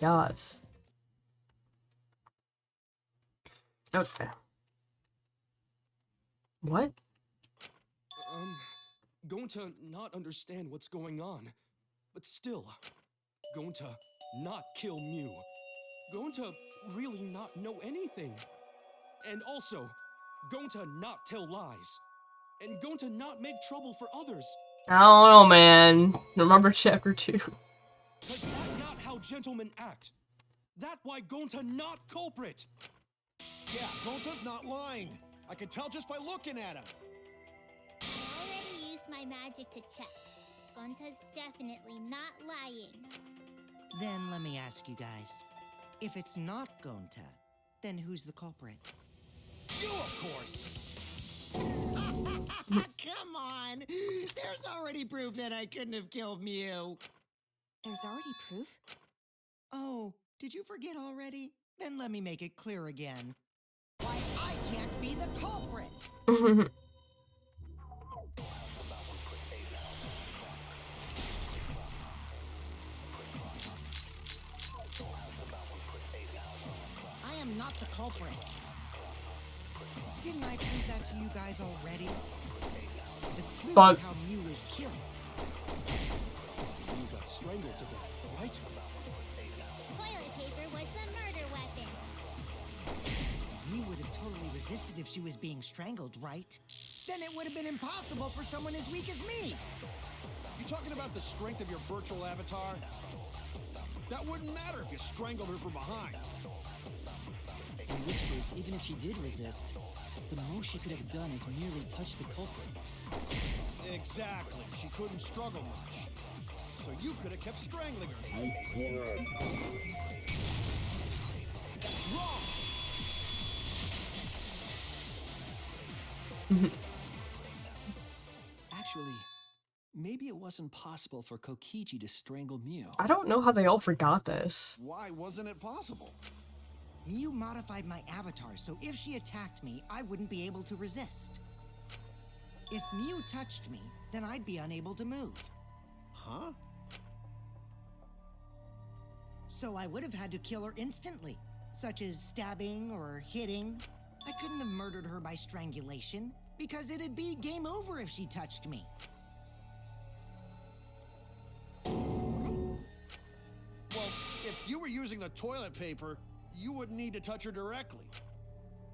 Yes. Okay. What? Going to not understand what's going on, but still, going to not kill Mew. Going to really not know anything. And also, going to not tell lies. And going to not make trouble for others. I don't know, man. Remember chapter 2. Cause that's not how gentlemen act. That why Gonta not culprit. Yeah, Gonta's not lying. I can tell just by looking at him. I already used my magic to check. Gonta's definitely not lying. Then let me ask you guys. If it's not Gonta, then who's the culprit? You, of course. Come on! There's already proof that I couldn't have killed Mew. There's already proof? Oh, did you forget already? Then let me make it clear again. Why I can't be the culprit! I am not the culprit. Didn't I prove that to you guys already? The clue is how Mew is killed. Mew got strangled to death, right? Toilet paper was the murder weapon. Mew would have totally resisted if she was being strangled, right? Then it would have been impossible for someone as weak as me. You talking about the strength of your virtual avatar? That wouldn't matter if you strangled her from behind. In which case, even if she did resist, the most she could have done is merely touch the culprit. Exactly. She couldn't struggle much. So you could have kept strangling her. That's wrong! Actually, maybe it wasn't possible for Kokichi to strangle Mew. I don't know how they all forgot this. Why wasn't it possible? Mew modified my avatar, so if she attacked me, I wouldn't be able to resist. If Mew touched me, then I'd be unable to move. Huh? So I would have had to kill her instantly, such as stabbing or hitting. I couldn't have murdered her by strangulation, because it'd be game over if she touched me. Well, if you were using the toilet paper, you wouldn't need to touch her directly.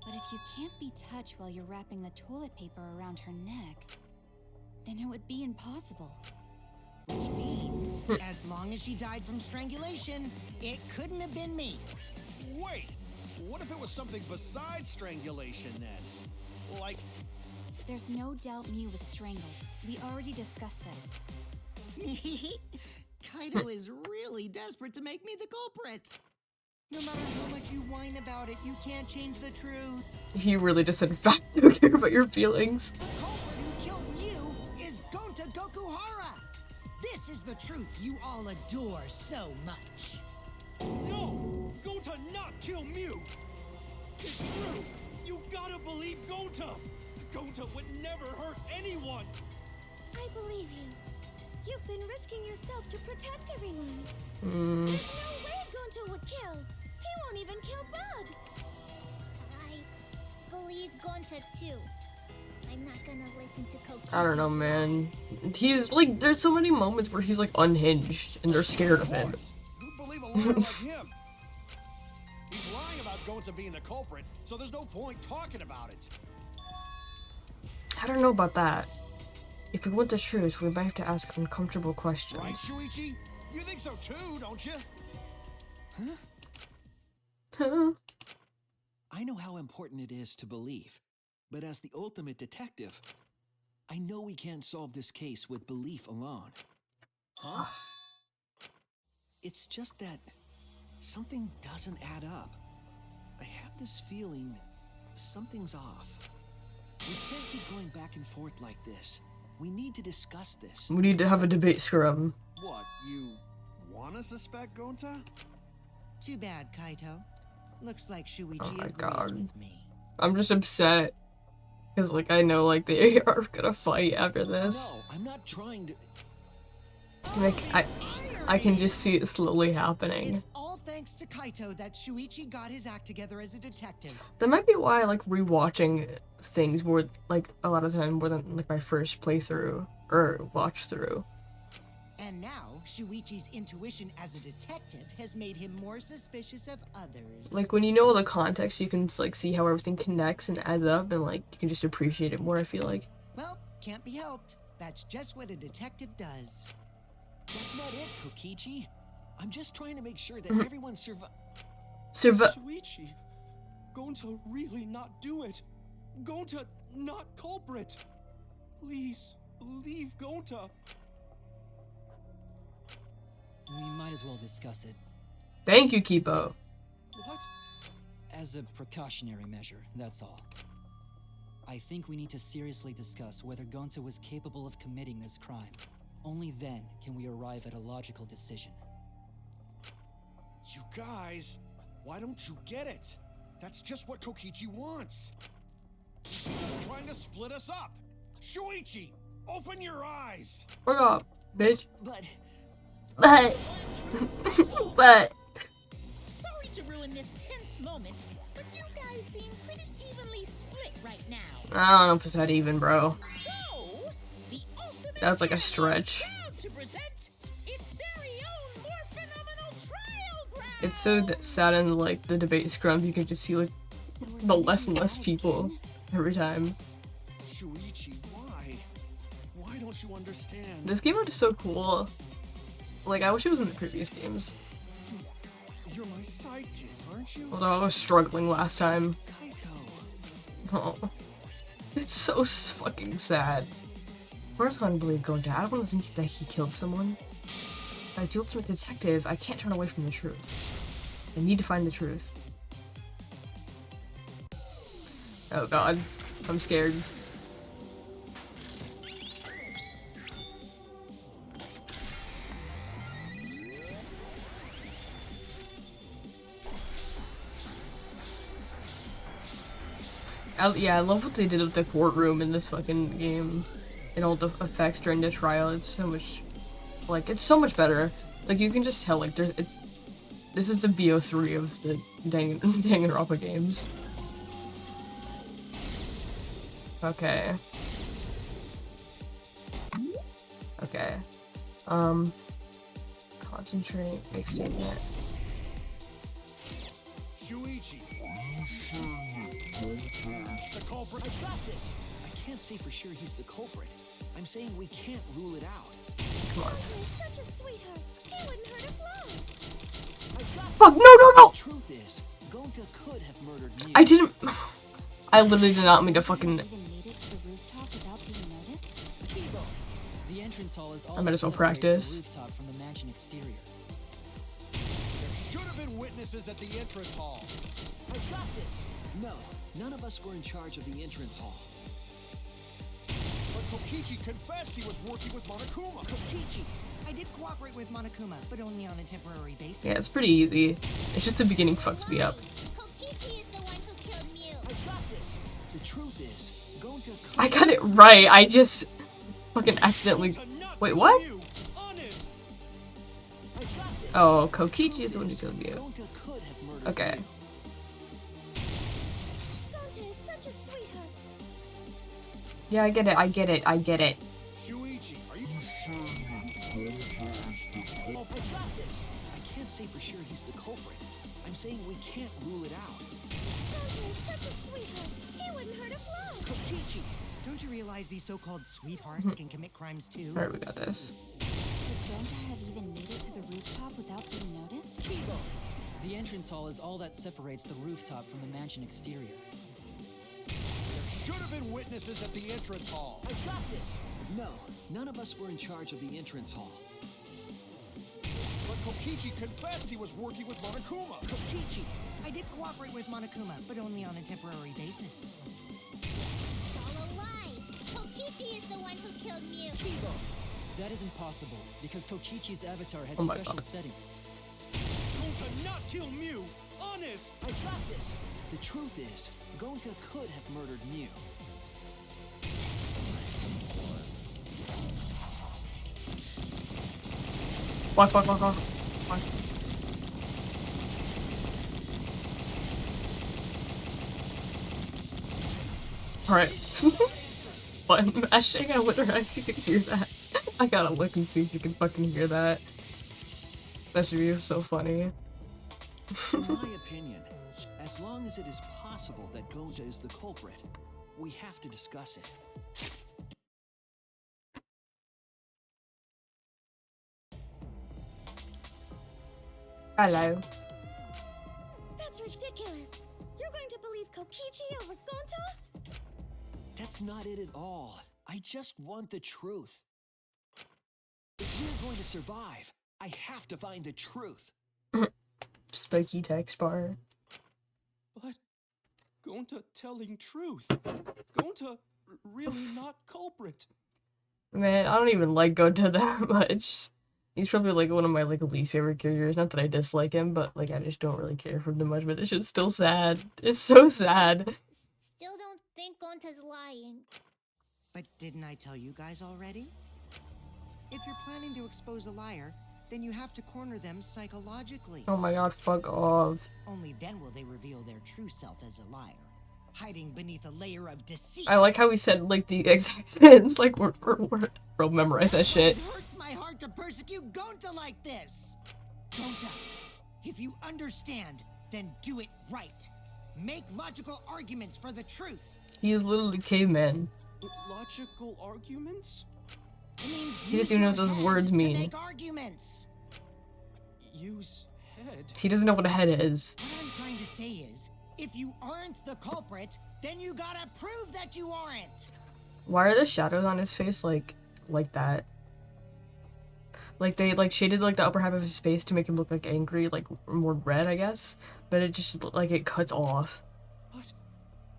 But if you can't be touched while you're wrapping the toilet paper around her neck, then it would be impossible. Which means, as long as she died from strangulation, it couldn't have been me. Wait, what if it was something besides strangulation then? Like... There's no doubt Mew was strangled. We already discussed this. Kaito is really desperate to make me the culprit. No matter how much you whine about it, you can't change the truth. He really just in fact don't care about your feelings. The culprit who killed Mew is Gonta Gokuhara. This is the truth you all adore so much. No! Gonta not kill Mew! It's true! You gotta believe Gonta! Gonta would never hurt anyone! I believe you. You've been risking yourself to protect everyone. There's no way Gonta would kill. He won't even kill bugs. I believe Gonta too. I'm not gonna listen to Kokichi. I don't know, man. He's like, there's so many moments where he's like unhinged and they're scared of him. Who'd believe a liar like him? He's lying about Gonta being the culprit, so there's no point talking about it. I don't know about that. If we want the truth, we might have to ask uncomfortable questions. Right, Shuichi? You think so too, don't you? Huh? I know how important it is to believe, but as the ultimate detective, I know we can't solve this case with belief alone. Huh? It's just that something doesn't add up. I have this feeling something's off. We can't keep going back and forth like this. We need to discuss this. We need to have a debate scrum. What, you wanna suspect Gonta? Too bad, Kaito. Looks like Shuichi Oh my agrees God. with me. I'm just upset. Because, like, I know, like, they are gonna fight after this. No, I'm not trying to. Like, I can just see it slowly happening. It's all thanks to Kaito that Shuichi got his act together as a detective. That might be why I like rewatching things more, like, a lot of the time more than, like, my first playthrough or watch through. And now, Shuichi's intuition as a detective has made him more suspicious of others. Like, when you know the context, you can, like, see how everything connects and adds up, and, like, you can just appreciate it more, I feel like. Well, can't be helped. That's just what a detective does. That's not it, Kokichi. I'm just trying to make sure that everyone survives. Shuichi, going to really not do it. Going to not culprit. Please, believe Gonta. We might as well discuss it. Thank you, Kipo. What? As a precautionary measure, that's all. I think we need to seriously discuss whether Gonta was capable of committing this crime. Only then can we arrive at a logical decision. You guys, why don't you get it? That's just what Kokichi wants. He's just trying to split us up. Shuichi, open your eyes. Fuck off, bitch. But But. But. Sorry to ruin this tense moment, but you guys seem pretty evenly split right now. I don't know if it's that even, bro. So, the ultimate That's like a champion is stretch. proud to present its very own more phenomenal trial ground. It's so sad in, like, the debate scrum, you can just see, like, So we're the going less and through less that people again? every time. Shuichi, why? Why don't you understand? This game art is so cool. Like, I wish it was in the previous games. You're my sidekick, aren't you? Although I was struggling last time. Kaito. Oh. It's so fucking sad. Of course I don't believe Gonta. I don't want to think that he killed someone. As the ultimate detective, I can't turn away from the truth. I need to find the truth. Oh god. I'm scared. Yeah, I love what they did with the courtroom in this fucking game. And all the effects during the trial. It's so much... Like, it's so much better. Like, you can just tell, like, there's... This is the VO3 of the Danganronpa games. Okay. Okay. Concentrate, extend Shuichi. The culprit. I got this. I can't say for sure he's the culprit. I'm saying we can't rule it out. Come on. He's such a sweetheart. He wouldn't hurt a fly. I got Fuck, this. no! The truth is, Gonta could have murdered me. I didn't... I literally did not mean to fucking... Even made it to the rooftop without being noticed? Kibo! The entrance hall is all I might as well that separates practice. the rooftop from the mansion exterior. There should have been witnesses at the entrance hall. I got this. No, none of us were in charge of the entrance hall. But Kokichi confessed he was working with Monokuma. Kokichi, I did cooperate with Monokuma, but only on a temporary basis. Yeah, it's pretty easy. It's just the beginning fucks me up. Kokichi is the one who killed Mew. I got this. The truth is, Gonta could I got it right, I just... fucking accidentally... To not Wait, kill what? Mew. Honest. I got this. Oh, Kokichi is the one who killed you. Gonta could have murdered Okay. Mew. Gonta is such a sweetheart. Yeah, I get it, I get it, I get it. Shuichi, are you... I got this. I can't say for sure he's the culprit. I'm saying we can't rule it out. Gonta is such a sweetheart. He wouldn't hurt a fly. Kokichi, don't you realize these so-called sweethearts can commit crimes too? Alright, we got this. Could Gonta have even made it to the rooftop without being noticed? Kibo! The entrance hall is all that separates the rooftop from the mansion exterior. There should have been witnesses at the entrance hall. I got this. No, none of us were in charge of the entrance hall. But Kokichi confessed he was working with Monokuma. Kokichi, I did cooperate with Monokuma, but only on a temporary basis. It's all a lie. Kokichi is the one who killed Mew. Kibo! That isn't possible, because Kokichi's avatar had Oh my special God. settings. Going to not kill Mew. Honest. I got this. The truth is, Gonta could have murdered Mew. Walk. Alright. Button mashing, I wonder if you can hear that. I gotta look and see if you can fucking hear that. That should be so funny. In my opinion, as long as it is possible that Gonta is the culprit, we have to discuss it. Hello. That's ridiculous. You're going to believe Kokichi over Gonta? That's not it at all. I just want the truth. If we're going to survive, I have to find the truth. Spiky text bar. But Gonta telling truth. Gonta really not culprit. Man, I don't even like Gonta that much. He's probably like one of my like least favorite characters. Not that I dislike him, but like I just don't really care for him much. But it's just still sad. It's so sad. Still don't think Gonta's lying. But didn't I tell you guys already? If you're planning to expose a liar, then you have to corner them psychologically. Oh my god, fuck off. Only then will they reveal their true self as a liar, hiding beneath a layer of deceit. I like how he said like the exact sentence, like word for word. Bro, memorize that shit. It hurts my heart to persecute Gonta like this. Gonta, if you understand, then do it right. Make logical arguments for the truth. He is literally caveman. Logical arguments? It means He doesn't even know what those words to mean. make arguments. Use head. He doesn't know what a head is. What I'm trying to say is, if you aren't the culprit, then you gotta prove that you aren't. Why are the shadows on his face like that? Like they like shaded like the upper half of his face to make him look like angry, like more red, I guess. But it just like it cuts off. But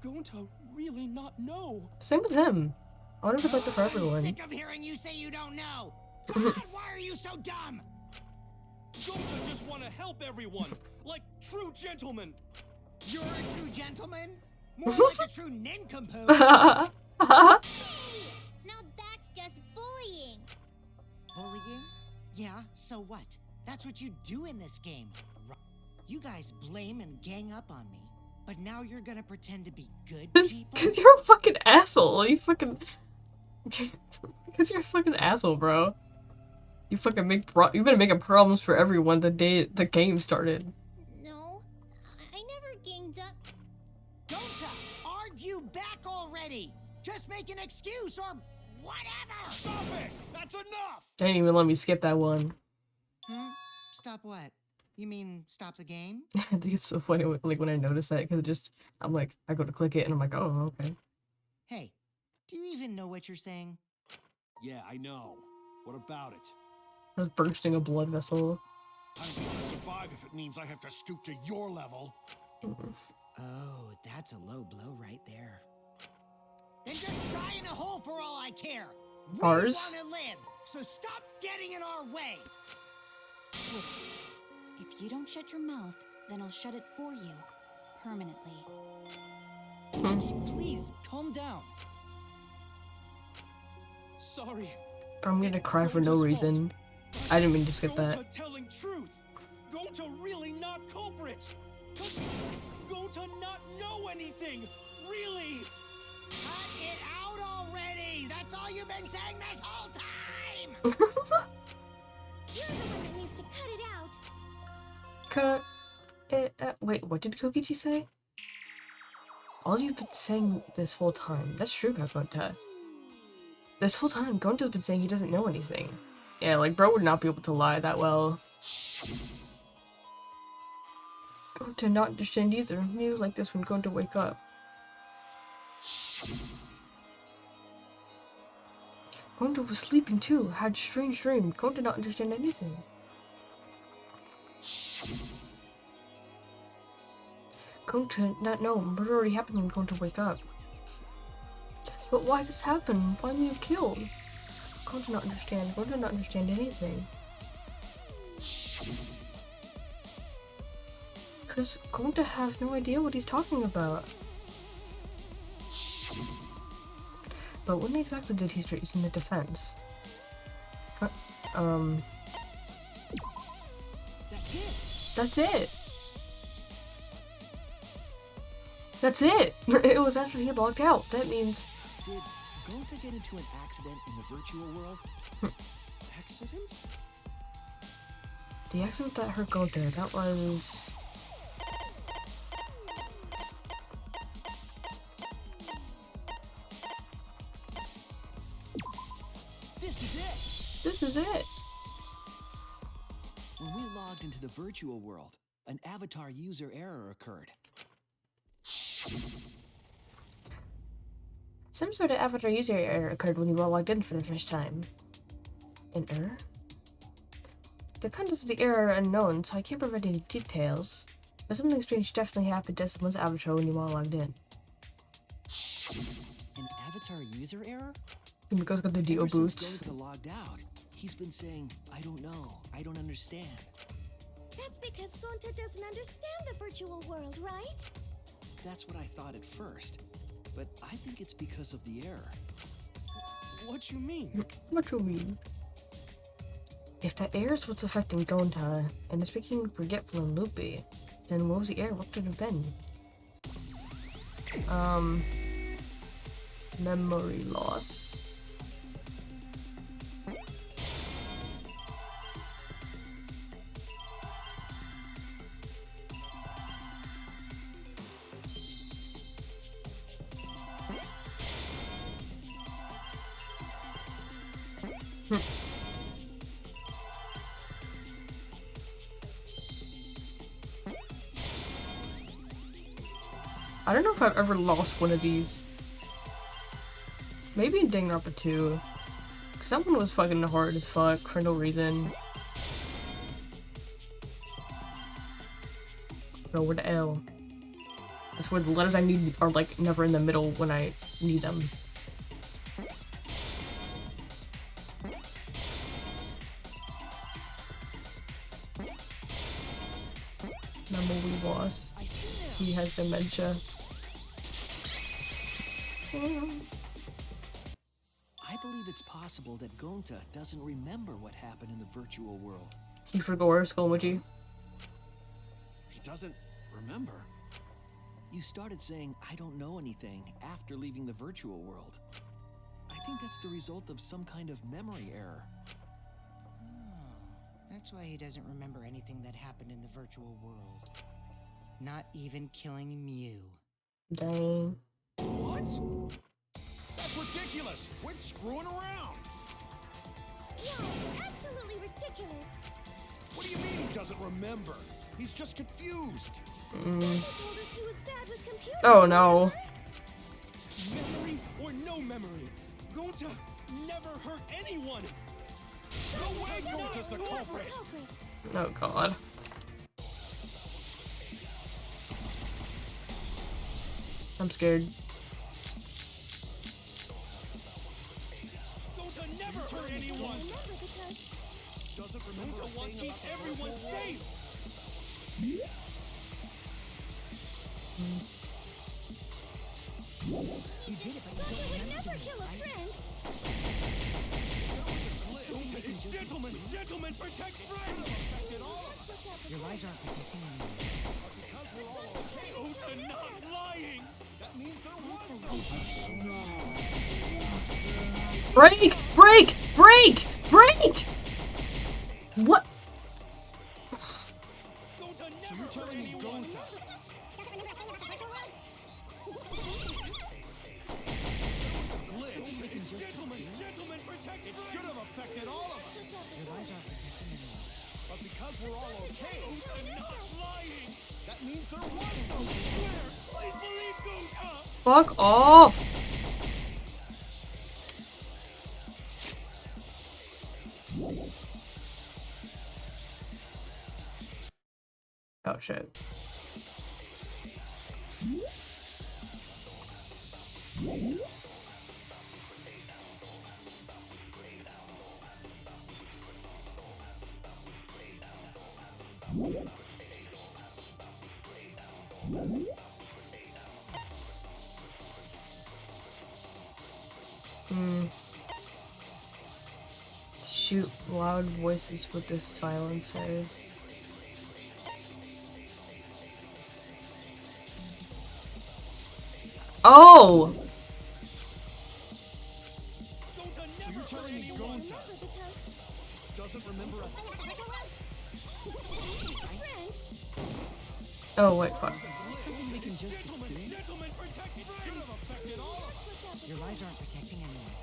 Gonta really not know. Same with him. I wonder if it's like that for I'm everyone. sick of hearing you say you don't know. God, why are you so dumb? Gonta just want to help everyone, like true gentlemen. You're a true gentleman? More like a true nincompoop. Hey! Now that's just bullying. Bullying? Yeah, so what? That's what you do in this game. You guys blame and gang up on me, but now you're gonna pretend to be good people? Cause you're a fucking asshole. You fucking... Cause you're a fucking asshole, bro. You fucking you've been making problems for everyone the day the game started. No, I never ganged up. Gonta, argue back already! Just make an excuse or whatever! Stop it! That's enough! They didn't even let me skip that one. Stop what? You mean stop the game? I think it's so funny when I notice that, because it just, I'm like, I go to click it and I'm like, oh, okay. Hey, do you even know what you're saying? Yeah, I know. What about it? I was bursting a blood vessel. I don't want to survive if it means I have to stoop to your level. Oh, that's a low blow right there. Then just die in a hole for all I care. We Ours? want to live, so stop getting in our way. Wait. If you don't shut your mouth, then I'll shut it for you. Permanently. Rocky, please, calm down. Sorry. I'm gonna cry for no reason. I didn't mean to skip that. Gonta telling truth. Gonta really not culprit. Gonta not know anything. Really. Cut it out already! That's all you've been saying this whole time! You're the one that needs to cut it out. Cut it out. Wait, what did Kokichi say? All you've been saying this whole time. That's true about Gonta. This whole time, Gonta's been saying he doesn't know anything. Yeah, like, bro would not be able to lie that well. Gonta not understand either. Knew like this when Gonta wake up. Gonta was sleeping too, had strange dream. Gonta not understand anything. Gonta not know, murder already happened when Gonta wake up. But why this happen? Why were you killed? Gonta not understand. Gonta not understand anything. Cause Gonta have no idea what he's talking about. But when exactly did he start using the defense? That's it. That's it. That's it. It was after he logged out. That means Did Gonta get into an accident in the virtual world? Accident? the accident that hurt Gonta. That was. This is it. This is it. When we logged into the virtual world, an avatar user error occurred. Some sort of avatar user error occurred when you all logged in for the first time. An error? The contents of the error are unknown, so I can't provide any details. But something strange definitely happened to someone's avatar when you all logged in. An avatar user error? And because got the Dio Ever since boots. Gonta logged out, he's been saying, I don't know, I don't understand. That's because Gonta doesn't understand the virtual world, right? That's what I thought at first, but I think it's because of the error. What you mean? What you mean? If that error is what's affecting Gonta, and it's making him forgetful and loopy, then what was the error? What could it have been? Memory loss. I don't know if I've ever lost one of these. Maybe in Danganronpa 2. Cause that one was fucking hard as fuck for no reason. No, where the L? That's where the letters I need are like never in the middle when I need them. Memory loss. He has dementia. I believe it's possible that Gonta doesn't remember what happened in the virtual world. He forgot Skull emoji. He doesn't remember. You started saying, I don't know anything after leaving the virtual world. I think that's the result of some kind of memory error. Oh, that's why he doesn't remember anything that happened in the virtual world. Not even killing Mew. Dang. What? That's ridiculous. Quit screwing around. Yeah, it's absolutely ridiculous. What do you mean he doesn't remember? He's just confused. Gonta told us he was bad with computers. Oh no. Memory or no memory? Gonta never hurt anyone! No way Gonta's the culprit. Oh god. I'm scared. Gonta never hurt anyone! Doesn't remember Gonta wants to keep everyone safe! You did it, but you don't remember Never doing kill it, a right? friend. Gonta is gentlemen! Gentlemen, protect friends! Your lies aren't protecting anyone. Gonta not lying! That means there was Break! Break! Break! Break! What? Gonta So never you're hurt telling me anyone! Gonta glitch? Gentlemen, protect It friends! should have affected all of us. Your lies aren't protecting anyone. But because we're all okay, Gonta not lying! that means there was no glitch. Please believe Gonta! Fuck off! Oh shit. Shoot loud voices with this silencer. Oh! Gonta So never you're hurt telling me anyone. Gonta Remember, because doesn't remember a friend, Oh, wait, fuck. Something we can just Gentlemen, assume? gentlemen, protect friends. Your lies aren't protecting anyone.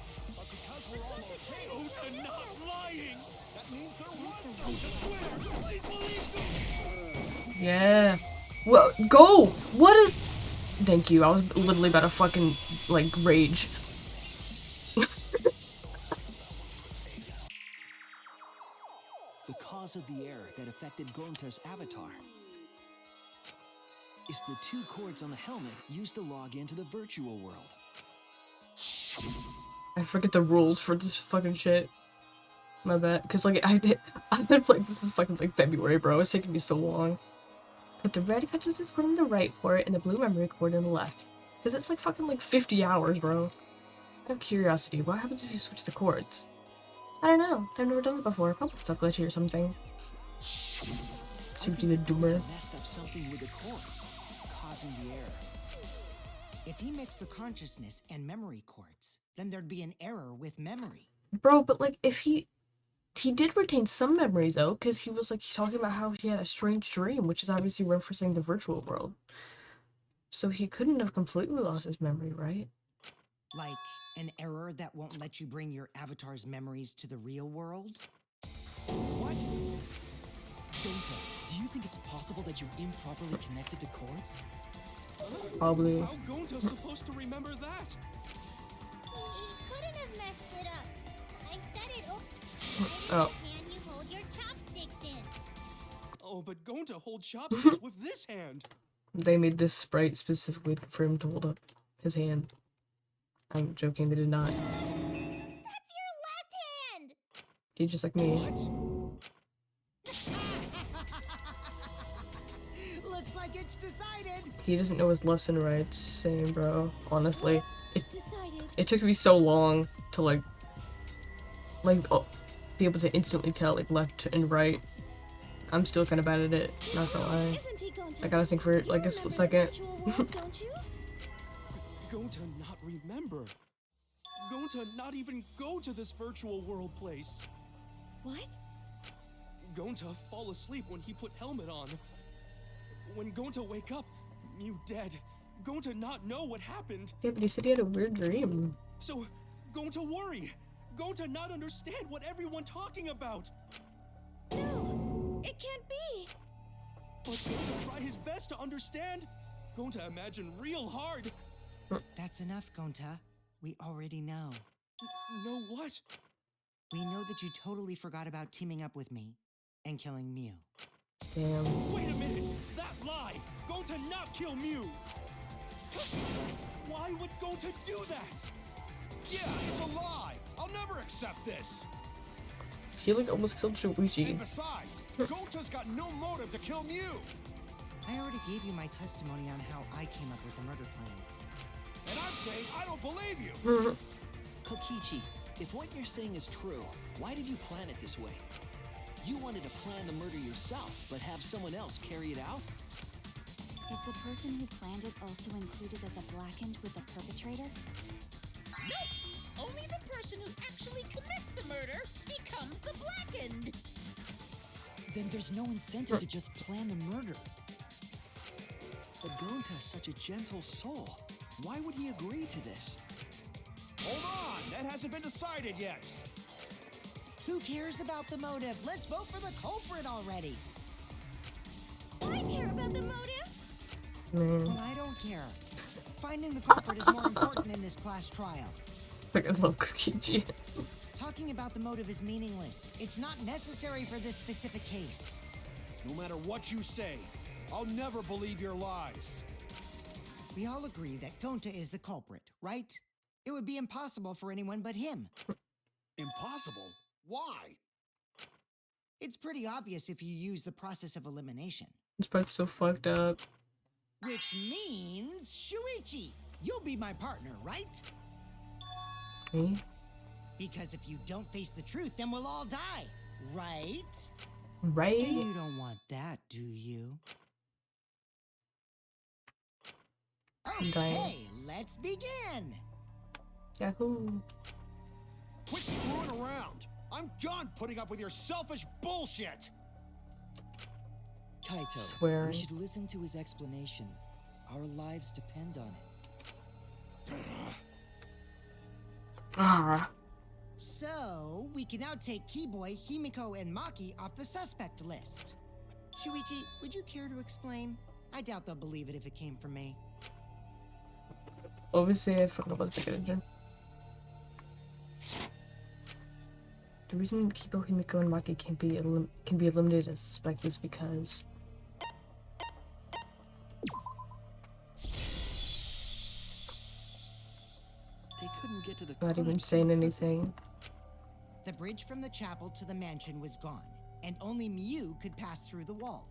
Gonta not lying. That means there was Please believe me. Yeah. Well, go! What is... Thank you, I was literally about to fucking, like, rage. The cause of the error that affected Gonta's avatar is the 2 cords on the helmet used to log into the virtual world. I forget the rules for this fucking shit. My bad. Cause, like, I've been playing this is fucking, like, February, bro. It's taking me so long. Put the red consciousness cord on the right port and the blue memory cord on the left. Cause it's, like, fucking, like, 50 hours, bro. I have curiosity. What happens if you switch the cords? I don't know. I've never done that before. Probably it's a glitchy or something. Suji the Doomer. Gonta messed up something with the cords, causing the error. If he mixed the consciousness and memory cords, then there'd be an error with memory. Bro, but, like, if he did retain some memory, though, because he was, like, talking about how he had a strange dream, which is obviously referencing the virtual world. So he couldn't have completely lost his memory, right? Like an error that won't let you bring your avatar's memories to the real world? What? Gonta, do you think it's possible that you improperly connected the cords? Probably. How Gonta's supposed to remember that? he couldn't have messed it up. I said it. Oh. Hand you hold your chopsticks in. Oh, but Gonta holds chopsticks with this hand. They made this sprite specifically for him to hold up his hand. I'm joking, they did not. That's your left hand. He's just like me. What? Looks like it's decided. He doesn't know his lefts and rights. Same, bro. Honestly, Decided. it took me so long to like oh, be able to instantly tell like left and right. I'm still kind of bad at it. Not gonna lie. Isn't he going to? I gotta think for like a split second. Don't you? Gonta not remember. Gonta not even go to this virtual world place. What? Gonta fall asleep when he put helmet on. When Gonta wake up, Mew dead. Gonta not know what happened. Yeah, but he said he had a weird dream. So, Gonta worry. Gonta not understand what everyone talking about. No, it can't be. But Gonta try his best to understand. Gonta imagine real hard. That's enough, Gonta. We already know. Know what? We know that you totally forgot about teaming up with me and killing Mew. Damn. Wait a minute. That lie. Gonta not kill Mew. Why would Gonta do that? Yeah, it's a lie. I'll never accept this. He like almost killed Shuichi. And besides, Gonta's got no motive to kill Mew. I already gave you my testimony on how I came up with the murder plan. And I'm saying I don't believe you. Kokichi, if what you're saying is true, why did you plan it this way? You wanted to plan the murder yourself, but have someone else carry it out? Is the person who planned it also included as a blackened with the perpetrator? Nope! Only the person who actually commits the murder becomes the blackened. Then there's no incentive to just plan the murder. But Gonta's such a gentle soul. Why would he agree to this? Hold on, that hasn't been decided yet. Who cares about the motive? Let's vote for the culprit already. I care about the motive. Well, I don't care. Finding the culprit is more important in this class trial. Like, I love Kokichi. Talking about the motive is meaningless. It's not necessary for this specific case. No matter what you say, I'll never believe your lies. We all agree that Gonta is the culprit, right? It would be impossible for anyone but him. Impossible? Why? It's pretty obvious if you use the process of elimination. This part's so fucked up. Which means, Shuichi, you'll be my partner, right? Me? Because if you don't face the truth, then we'll all die, right? Right? And you don't want that, do you? I'm dying. Okay, let's begin. Yahoo! Quit screwing around. I'm done putting up with your selfish bullshit. Kaito, Swearing. we should listen to his explanation. Our lives depend on it. Ah. So, we can now take Keyboy, Himiko, and Maki off the suspect list. Shuichi, would you care to explain? I doubt they'll believe it if it came from me. Obviously, I fucking was paying attention. The reason Kibo, Himiko, and Maki can be eliminated as suspects is because They couldn't get to the not even crime saying scene. anything. The bridge from the chapel to the mansion was gone, and only Mew could pass through the wall.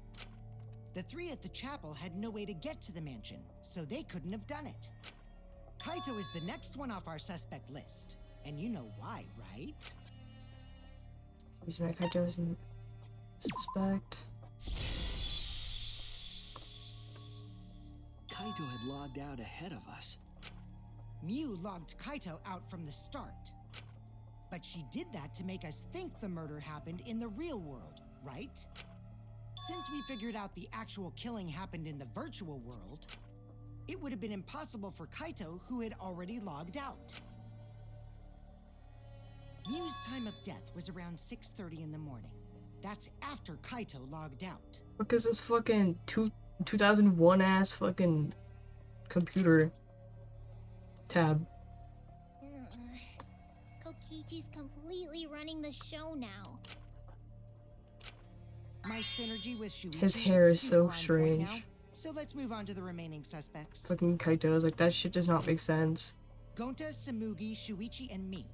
The three at the chapel had no way to get to the mansion, so they couldn't have done it. Kaito is the next one off our suspect list, and you know why, right? The reason why Kaito isn't suspect. Kaito had logged out ahead of us. Mew logged Kaito out from the start. But she did that to make us think the murder happened in the real world, right? Since we figured out the actual killing happened in the virtual world, it would have been impossible for Kaito, who had already logged out. Mew's time of death was around 6:30 in the morning. That's after Kaito logged out. Because this fucking 2001 ass fucking computer tab. Kokichi's completely running the show now. My synergy with Shuichi His hair is super so on point strange. now, so let's move on to the remaining suspects. Fucking Kaito is like, that shit does not make sense. Gonta, Samugi, Shuichi, and me.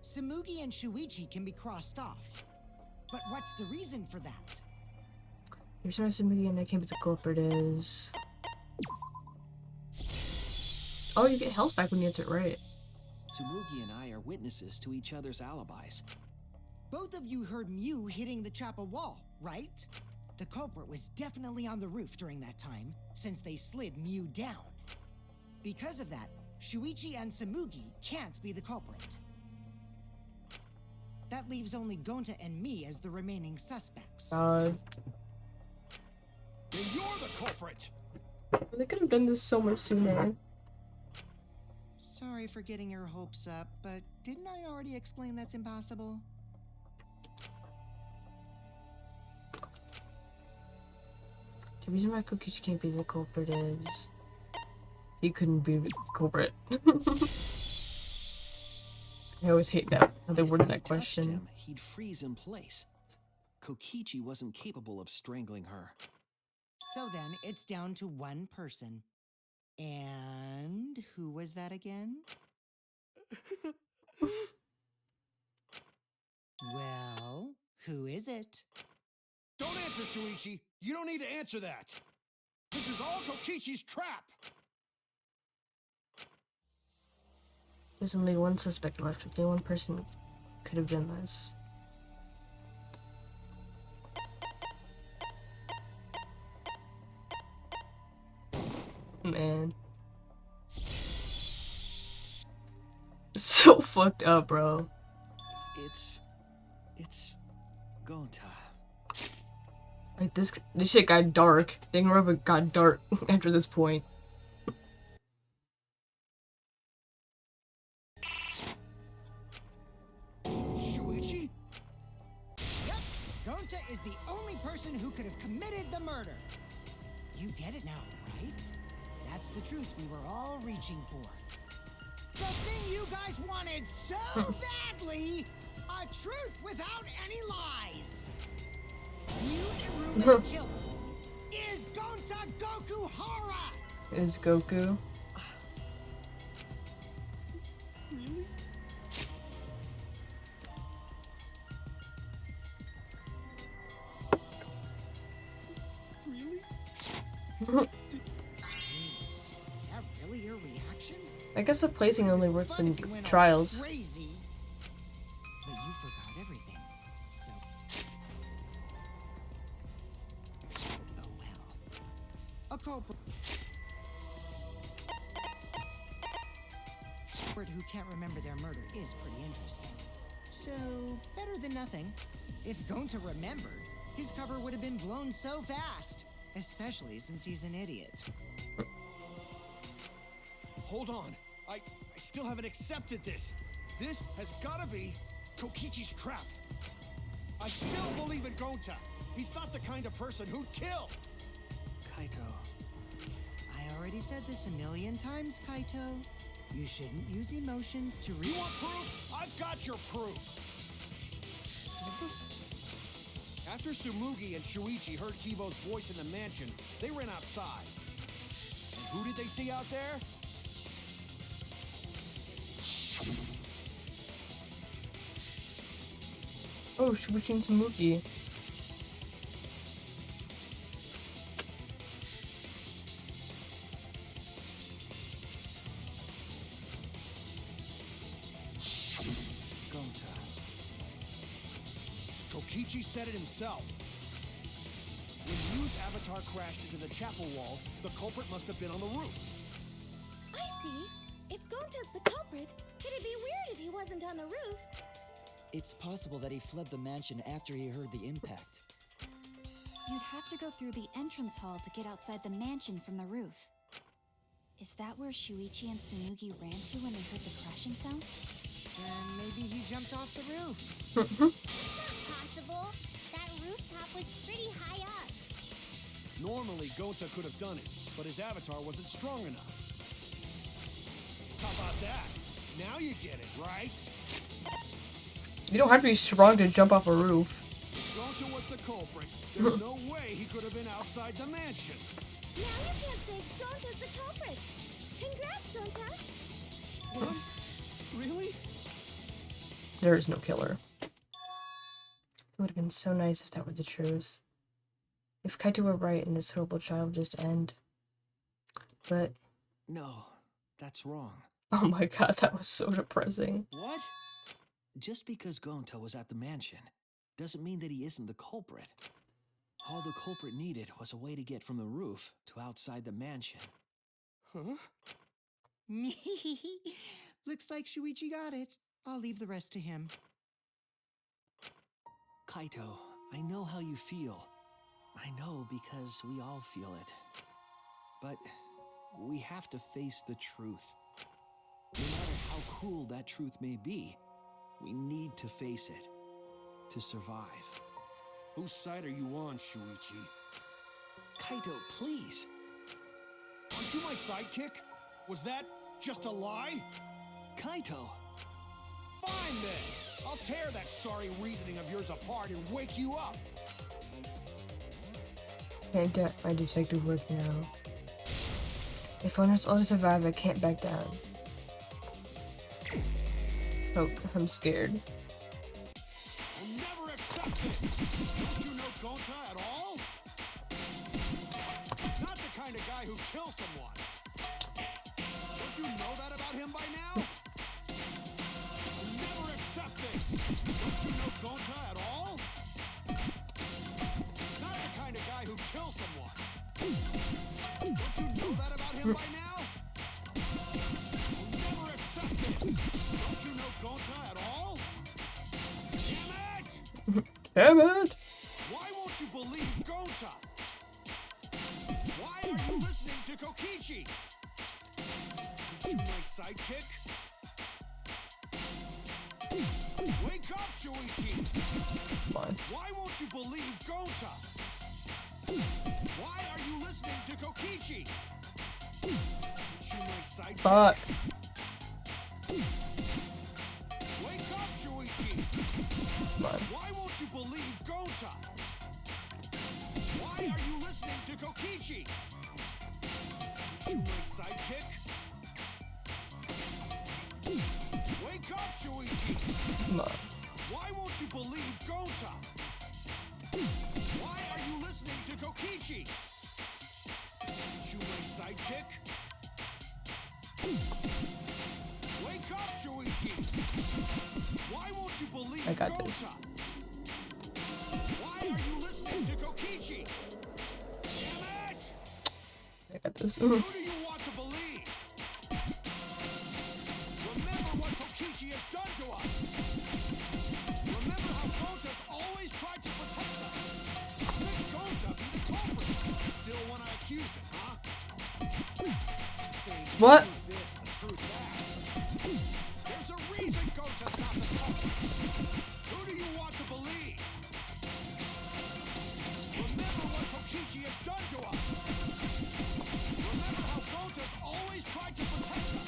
Samugi and Shuichi can be crossed off. But what's the reason for that? The reason why Samugi and I came to the culprit is... Oh, you get health back when you answer it right. Tsumugi and I are witnesses to each other's alibis. Both of you heard Mew hitting the chapel wall, right? The culprit was definitely on the roof during that time, since they slid Mew down. Because of that, Shuichi and Samugi can't be the culprit. That leaves only Gonta and me as the remaining suspects. Then you're the culprit. They could have done this so much sooner. Sorry for getting your hopes up, but didn't I already explain that's impossible? The reason why Kokichi can't be the culprit is... he couldn't be the culprit. I always hate that, how they If worded we that touched question. him, he'd freeze in place. Kokichi wasn't capable of strangling her. So then, it's down to one person. And who was that again? Well, who is it? Don't answer, Shuichi. You don't need to answer that. This is all Kokichi's trap. There's only one suspect left. Only one person could have done this. Man. So fucked up, bro. It's Gonta. Like this shit got dark. Danganronpa got dark after this point. Shuichi? Yep, Gonta is the only person who could have committed the murder. You get it now, right? That's the truth we were all reaching for. The thing you guys wanted so badly! A truth without any lies! New Iruma's killer is Gonta Gokuhara! Is Goku? Is that really your reaction? I guess the placing only works Fun in if you went all trials. Crazy. But you forgot everything. So. Oh well. A culprit. culprit who can't remember their murder is pretty interesting. So, better than nothing. If Gonta remembered, his cover would have been blown so fast. Especially since he's an idiot. Hold on. I still haven't accepted this. This has gotta be Kokichi's trap. I still believe in Gonta. He's not the kind of person who'd kill. Kaito. I already said this a million times, Kaito. You shouldn't use emotions to You want proof? I've got your proof. After Tsumugi and Shuichi heard Kivo's voice in the mansion, they ran outside. And who did they see out there? Oh, Shuichi and Tsumugi. Gonta. Kokichi said it himself. When Yu's avatar crashed into the chapel wall, the culprit must have been on the roof. I see. If Gonta's the culprit, it'd be weird if he wasn't on the roof. It's possible that he fled the mansion after he heard the impact. You'd have to go through the entrance hall to get outside the mansion from the roof. Is that where Shuichi and Tsumugi ran to when they heard the crashing sound? Then maybe he jumped off the roof. It's not possible. That rooftop was pretty high up. Normally, Gonta could have done it, but his avatar wasn't strong enough. How about that? Now you get it, right? You don't have to be strong to jump off a roof. If Gonta was the culprit, there's no way he could have been outside the mansion. Now you can't say Gonta's the culprit. Congrats, Gonta. Huh? Really? There is no killer. It would have been so nice if that were the truth. If Kaito were right and this horrible child would just end. But, No, that's wrong. oh my god, that was so depressing. What? Just because Gonta was at the mansion doesn't mean that he isn't the culprit. All the culprit needed was a way to get from the roof to outside the mansion. Huh? Looks like Shuichi got it. I'll leave the rest to him. Kaito, I know how you feel. I know because we all feel it. But we have to face the truth. No matter how cruel that truth may be, we need to face it to survive. Whose side are you on, Shuichi? Kaito, please. Aren't you my sidekick? Was that just a lie? Kaito! Fine then. I'll tear that sorry reasoning of yours apart and wake you up. Can't get my detective work now. If I want to survive, I can't back down. Oh, I'm scared. I'll never accept this. Don't you know Gonta at all? He's not the kind of guy who kills someone. Don't you know that about him by now? I'll never accept this. Don't you know Gonta at all? He's not the kind of guy who kills someone. Don't you know that about him by now? I'll never accept this. Don't you know Gonta at all? Damn it! Damn it! Why won't you believe Gonta? Why are you listening to Kokichi? Aren't you my sidekick? Wake up, Shuichi! Fine. Why won't you believe Gonta? Why are you listening to Kokichi? Aren't you my sidekick? Fuck. Wake up, Shuichi! Fine. Why won't you believe Gonta? Why are you listening to Kokichi? Aren't you my sidekick? Wake up, Shuichi! Come on. Why won't you believe Gonta? Why are you listening to Kokichi? Aren't you my sidekick? Wake up, Shuichi! Why won't you believe I got Gonta? this. Why are you listening to Kokichi? Damn it! I got this. Who do you want to believe? Remember What? There's a reason Gota's not the culprit. Who do you want to believe? Remember what Kokichi has done to us. Remember how Gota's always tried to protect us.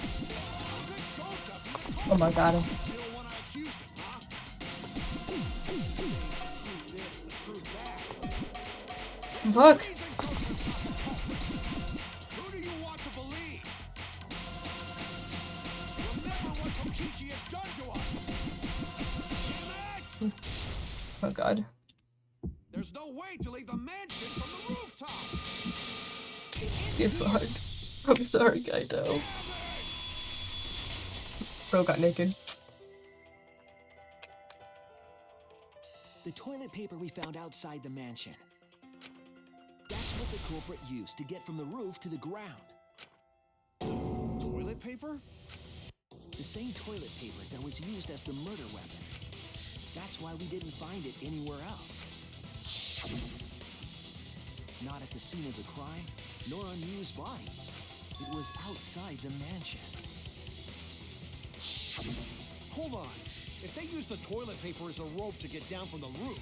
How could Gota be the culprit? Oh my god. You don't want to accuse him, huh? Truth this, the truth that. Fuck. Reason Gota's not the culprit. Who do you want to believe? Remember what Kokichi has done to us. Damn it! Oh god. There's no way to leave the mansion from the rooftop. Get fucked. I'm sorry, Kaito. Bro got naked. The toilet paper we found outside the mansion. That's what the culprit used to get from the roof to the ground. Toilet paper? The same toilet paper that was used as the murder weapon. That's why we didn't find it anywhere else. Not at the scene of the crime, nor on Miu's body. It was outside the mansion. Hold on. If they use the toilet paper as a rope to get down from the roof,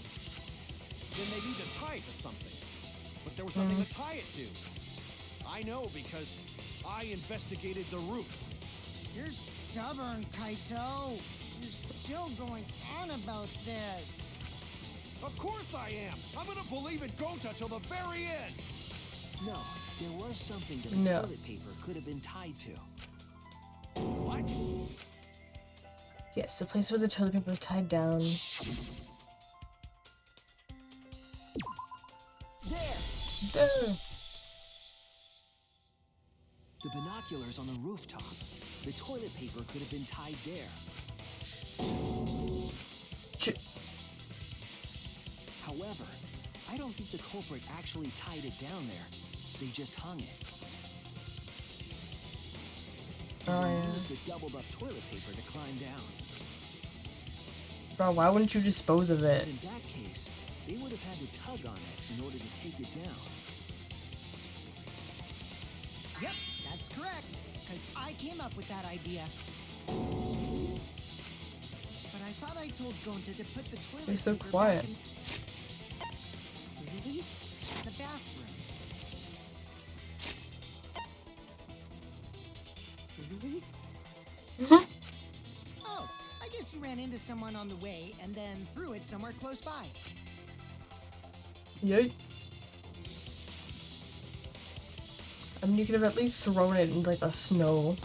then they need to tie it to something. But there was nothing to tie it to. I know because I investigated the roof. You're stubborn, Kaito. You're still going on about this. Of course I am. I'm gonna believe in Gota till the very end. No, there was something that the No. toilet paper could have been tied to. What? Yes, the place where the toilet paper was tied down. There. The binoculars on the rooftop. The toilet paper could have been tied there. However, I don't think the culprit actually tied it down there. They just hung it. Oh, They yeah. used the doubled up toilet paper to climb down. Bro, why wouldn't you dispose of But it? in that case, they would have had to tug on it in order to take it down. Yep, that's correct. Because I came up with that idea. But I thought I told Gonta to put the toilet You're so paper quiet. back in the bathroom. Oh, I guess you ran into someone on the way and then threw it somewhere close by. Yay. I mean, you could have at least thrown it in like the snow.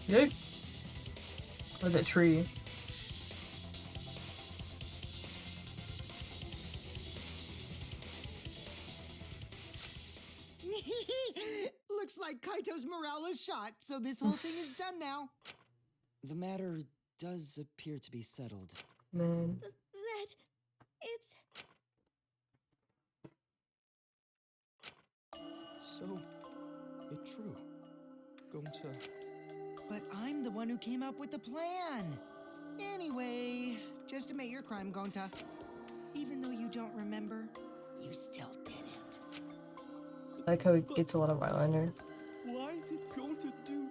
Yay. Or that tree. Looks like Kaito's morale is shot, so this whole thing is done now. The matter does appear to be settled. Man. That... it's... So, it's true. Gonta. But I'm the one who came up with the plan. Anyway, just admit your crime, Gonta. Even though you don't remember, you still did it. I like how he gets a lot of eyeliner. Why did Gonta do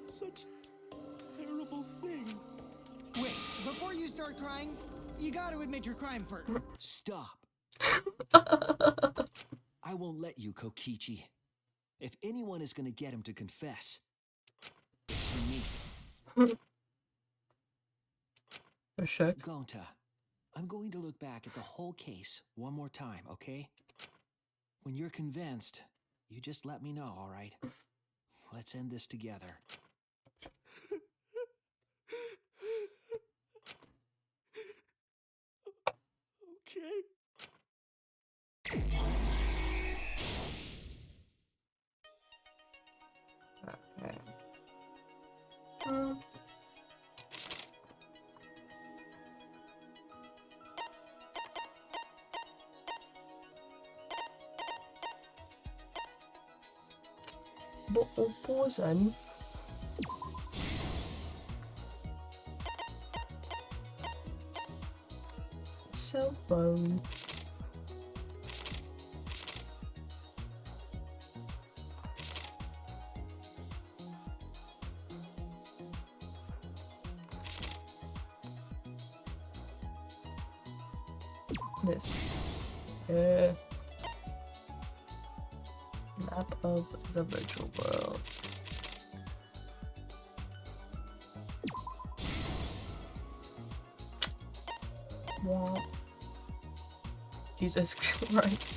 such a terrible thing? Wait, before you start crying, you gotta admit your crime first. Stop. I won't let you, Kokichi. If anyone is gonna get him to confess, it's me. For sure. Gonta, I'm going to look back at the whole case one more time, okay? When you're convinced, you just let me know, all right? Let's end this together. Okay. Okay. Poison. Cell phone. This. Map of the virtual world. Wow. Jesus Christ.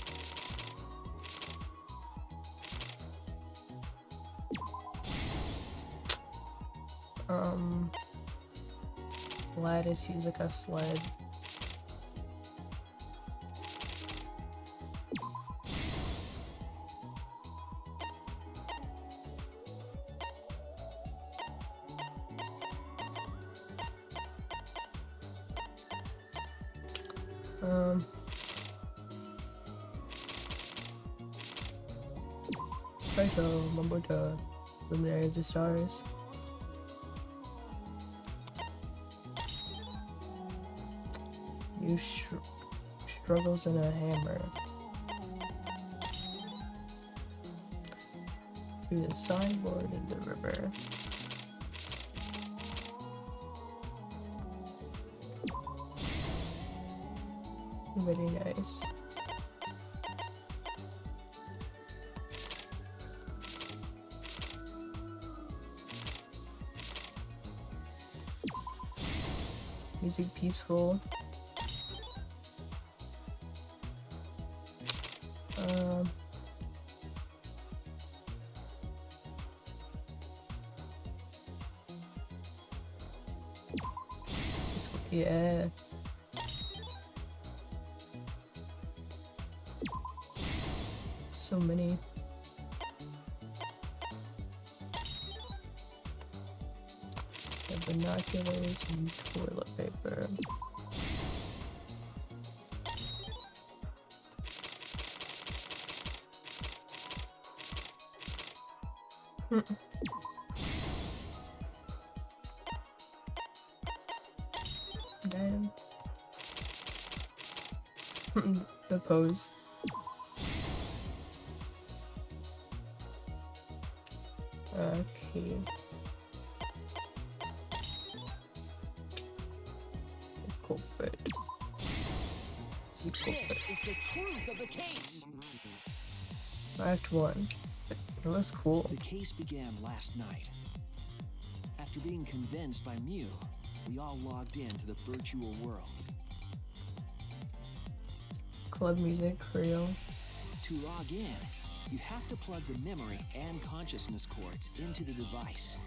Lattice use like a sled. Raito, Mabuto, Luminary of the Stars. Use struggles in a hammer. To the signboard in the river. Very nice. Music peaceful. Yeah. So many. The binoculars and toilet paper. Damn. The pose. Okay. Culprit. This is the truth of the case. Act 1. It was cool. The case began last night. After being convinced by Mew, we all logged into the virtual world. Club music, real. To log in, you have to plug the memory and consciousness cords into the device.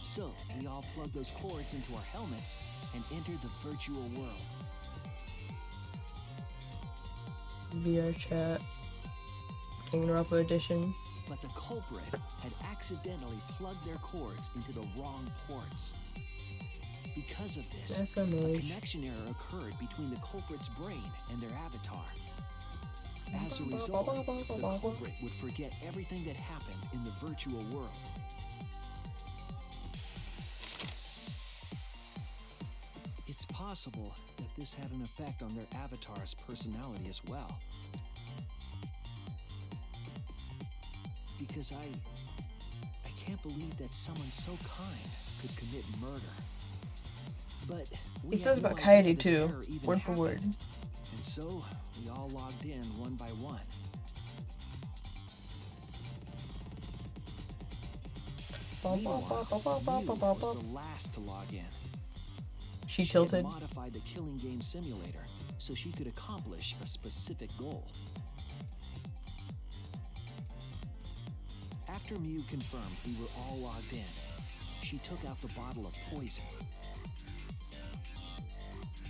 So, we all plugged those cords into our helmets and entered the virtual world. VR chat. Danganronpa edition. But the culprit had accidentally plugged their cords into the wrong ports. Because of this, a connection error occurred between the culprit's brain and their avatar. As a result, the culprit would forget everything that happened in the virtual world. It's possible that this had an effect on their avatar's personality as well. Because I can't believe that someone so kind could commit murder. But it says about Kaede too, word for word. And so we all logged in one by one. Meanwhile, Mew was the last to log in. She tilted. She had modified the killing game simulator so she could accomplish a specific goal. After Mew confirmed we were all logged in, she took out the bottle of poison.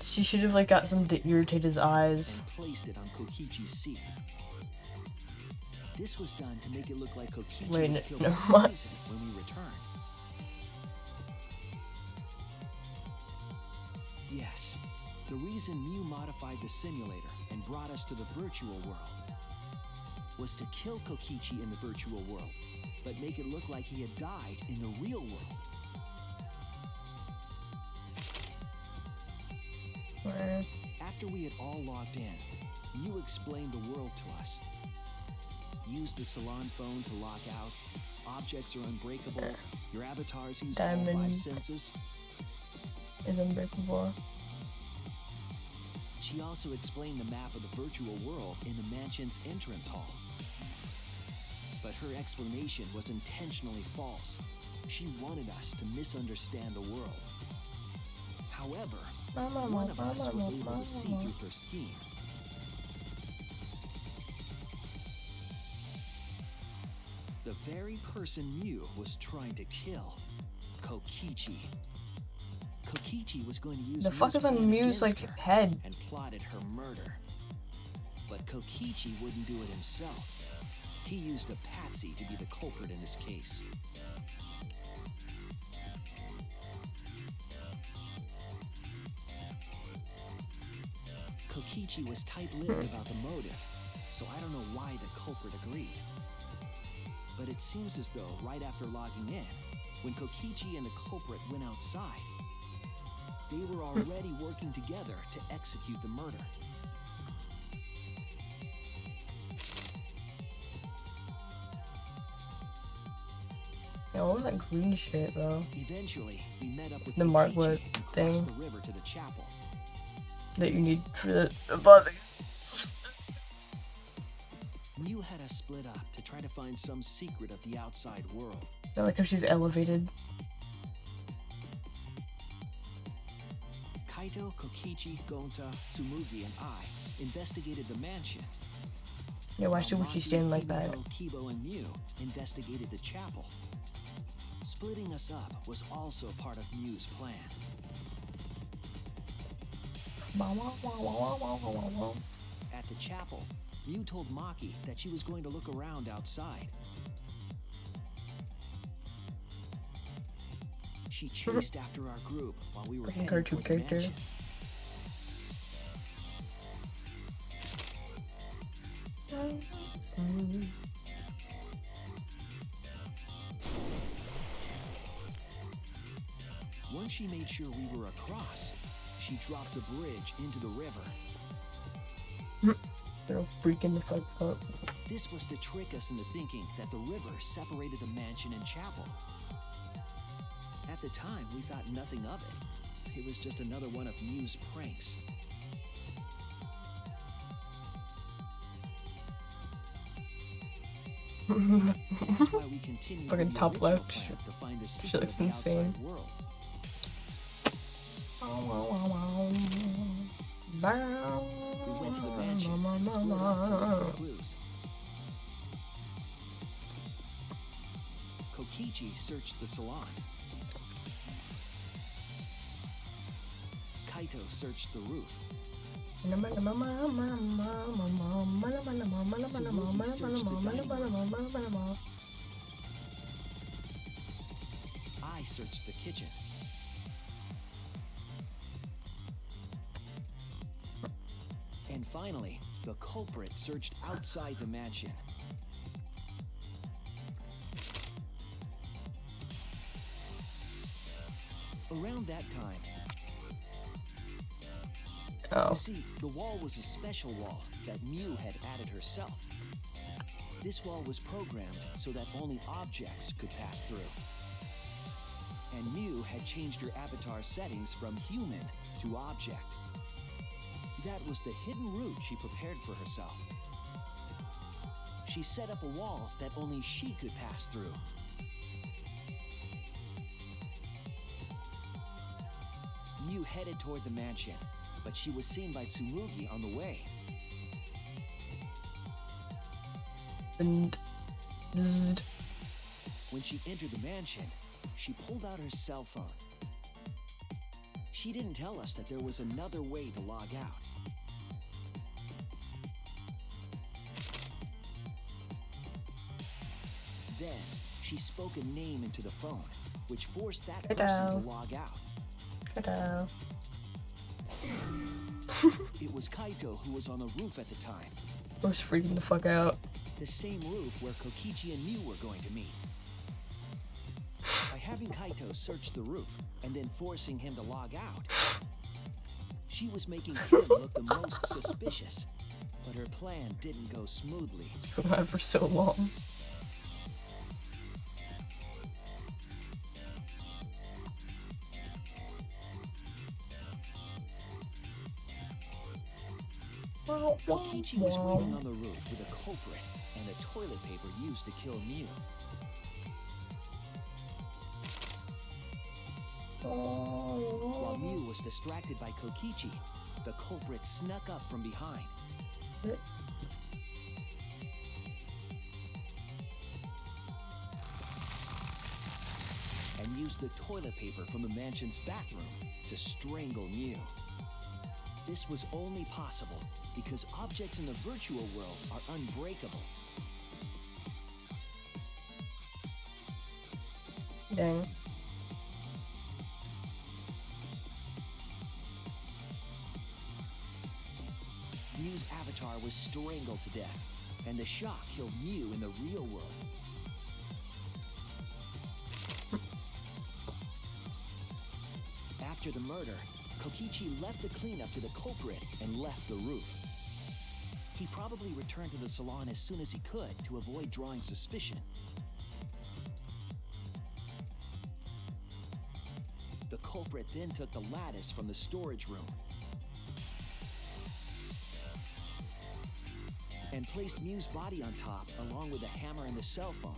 She should have like got some to irritate his eyes. And placed it on Kokichi's seat. This was done to make it look like Kokichi was killed by poison when we returned. Yes, the reason Mew modified the simulator and brought us to the virtual world was to kill Kokichi in the virtual world, but make it look like he had died in the real world. After we had all logged in, Mew explained the world to us. Used the salon phone to lock out, objects are unbreakable, your avatars use Diamond. all 5 senses. Is unbreakable. She also explained the map of the virtual world in the mansion's entrance hall. But her explanation was intentionally false. She wanted us to misunderstand the world. However, one of us was able to see through her scheme. The very person Mew was trying to kill, Kokichi. Kokichi was going to use The fuck is on Mew's like head? and plotted her murder. But Kokichi wouldn't do it himself. He used a patsy to be the culprit in this case. Kokichi was tight-lipped about the motive, so I don't know why the culprit agreed. But it seems as though right after logging in, when Kokichi and the culprit went outside, they were already working together to execute the murder. Yeah, what was that green shit, bro? Eventually, we met up with The Kokichi Markwood and crossed thing. the river to the chapel. That you need for the body. Mew had us split up to try to find some secret of the outside world. I like how she's elevated. Kaito, Kokichi, Gonta, Tsumugi, and I investigated the mansion. Yeah, why would she stand like that? Himiko, Kibo, and Mew investigated the chapel. Splitting us up was also part of Mew's plan. At the chapel, Mew told Maki that she was going to look around outside. She chased after our group while we were Freaking heading cartoon toward the character. mansion. Once she made sure we were across, she dropped the bridge into the river. They're all freaking the fuck up. This was to trick us into thinking that the river separated the mansion and chapel. At the time, we thought nothing of it. It was just another one of Mew's pranks. That's why we continued Fucking with the top original left. plan to find the She secret looks of the outside insane. world. We went to the mansion and split up to look for clues. Kokichi searched the salon. Kaito searched the roof. I searched the kitchen. And finally, the culprit searched outside the mansion. Around that time, you see, the wall was a special wall that Mew had added herself. This wall was programmed so that only objects could pass through. And Mew had changed her avatar settings from human to object. That was the hidden route she prepared for herself. She set up a wall that only she could pass through. Mew headed toward the mansion, but she was seen by Tsumugi on the way. And bzzzt. When she entered the mansion, she pulled out her cell phone. She didn't tell us that there was another way to log out. Then, she spoke a name into the phone, which forced that person to log out. Ta-da. It was Kaito who was on the roof at the time. I was freaking the fuck out. The same roof where Kokichi and Mew were going to meet. By having Kaito search the roof and then forcing him to log out, she was making him look the most suspicious. But her plan didn't go smoothly. It's been on for so long. Kokichi was waiting on the roof with a culprit and the toilet paper used to kill Mew. While Mew was distracted by Kokichi, the culprit snuck up from behind. And used the toilet paper from the mansion's bathroom to strangle Mew. This was only possible because objects in the virtual world are unbreakable. Dang. Mew's avatar was strangled to death, and the shock killed Mew in the real world. After the murder, Kokichi left the cleanup to the culprit and left the roof. He probably returned to the salon as soon as he could to avoid drawing suspicion. The culprit then took the lattice from the storage room and placed Mew's body on top along with the hammer and the cell phone.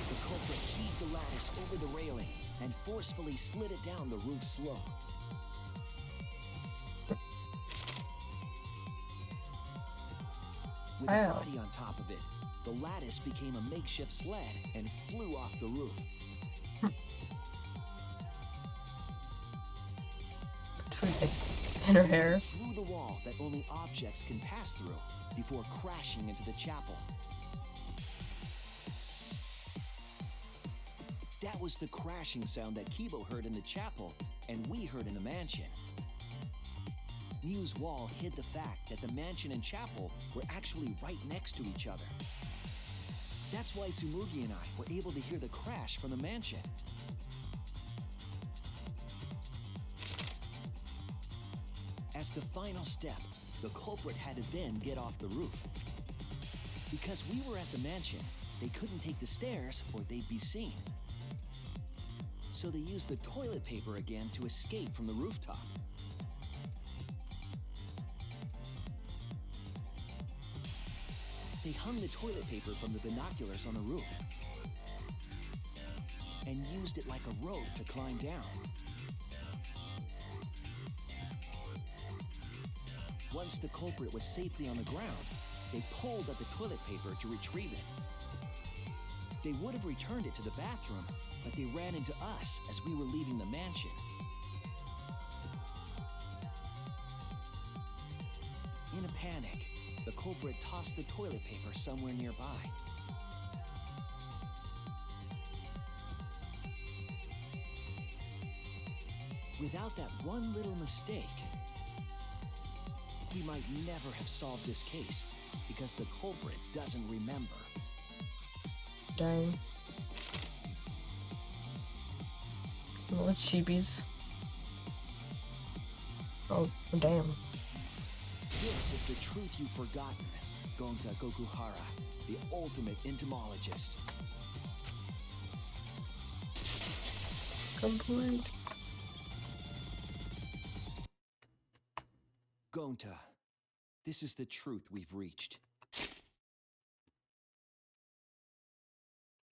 The culprit heaved the lattice over the railing and forcefully slid it down the roof slope. With a body on top of it, the lattice became a makeshift sled and flew off the roof. In her hair. Through the wall that only objects can pass through before crashing into the chapel. That was the crashing sound that Kibo heard in the chapel and we heard in the mansion. Mew's wall hid the fact that the mansion and chapel were actually right next to each other. That's why Tsumugi and I were able to hear the crash from the mansion. As the final step, the culprit had to then get off the roof. Because we were at the mansion, they couldn't take the stairs or they'd be seen. So they used the toilet paper again to escape from the rooftop. They hung the toilet paper from the binoculars on the roof and used it like a rope to climb down. Once the culprit was safely on the ground, they pulled at the toilet paper to retrieve it. They would have returned it to the bathroom, but they ran into us as we were leaving the mansion. In a panic, the culprit tossed the toilet paper somewhere nearby. Without that one little mistake, we might never have solved this case because the culprit doesn't remember. Dang. Little cheapies. Oh, damn. This is the truth you've forgotten, Gonta Gokuhara, the ultimate entomologist. Complete. Gonta, this is the truth we've reached.